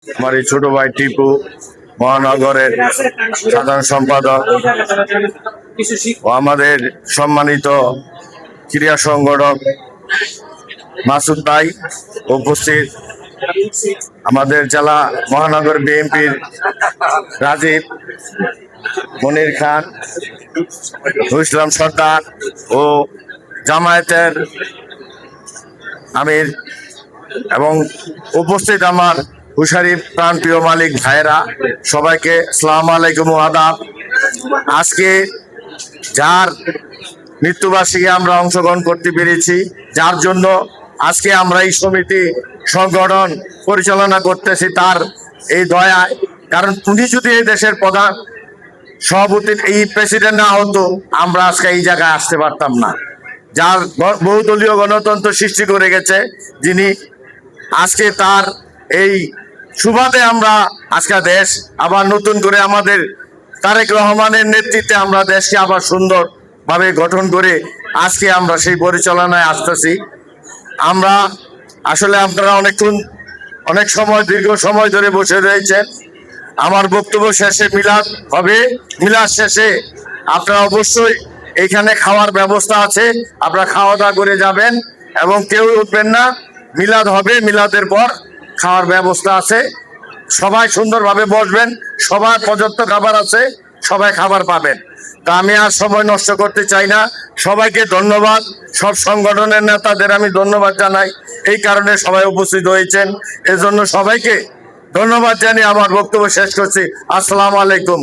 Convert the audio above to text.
আমার এই ছোট ভাই টিপু, মহানগরের সাধারণ সম্পাদক, ও আমাদের সম্মানিত ক্রীড়া সংগঠক মাসুদ ভাই উপস্থিত, আমাদের জেলা মহানগর বিএনপির রাজীব, মনির খান, ইসলাম সর্দার ও জামায়াতের আমির এবং উপস্থিত আমার হুশারি প্রাণপ্রিয় মালিক ভাইয়েরা, সবাইকে আসসালামু আলাইকুম আদাব। আজকে যার মৃত্যুবার্ষিকী আমরা অংশগ্রহণ করতে পেরেছি, যার জন্য আজকে আমরা এই সমিতি সংগঠন পরিচালনা করতেছি, তার এই দয়ায়। কারণ উনি যদি এই দেশের প্রধান সভাপতি, এই প্রেসিডেন্ট না হতো, আমরা আজকে এই জায়গায় আসতে পারতাম না। যার বহুদলীয় গণতন্ত্র সৃষ্টি করে গেছে যিনি, আজকে তার এই সুবাদে আমরা আজকে দেশ আবার নতুন করে আমাদের তারেক রহমানের নেতৃত্বে আমরা দেশকে আবার সুন্দরভাবে গঠন করে আজকে আমরা সেই পরিচালনায় আসতেছি। আমরা আসলে আপনারা অনেক সময় দীর্ঘ সময় ধরে বসে রয়েছেন। আমার বক্তব্য শেষে মিলাদ হবে, মিলাদ শেষে আপনারা অবশ্যই এইখানে খাওয়ার ব্যবস্থা আছে, আপনারা খাওয়া দাওয়া করে যাবেন এবং কেউ উঠবেন না। মিলাদ হবে, মিলাদের পর খাওয়ার ব্যবস্থা আছে, সবাই সুন্দরভাবে বসবেন, সবার পর্যাপ্ত খাবার আছে, সবাই খাবার পাবেন। তা আমি আর সময় নষ্ট করতে চাই না। সবাইকে ধন্যবাদ, সব সংগঠনের নেতাদের আমি ধন্যবাদ জানাই, এই কারণে সবাই উপস্থিত হয়েছেন, এজন্য সবাইকে ধন্যবাদ জানিয়ে আমার বক্তব্য শেষ করছি। আসসালামু আলাইকুম।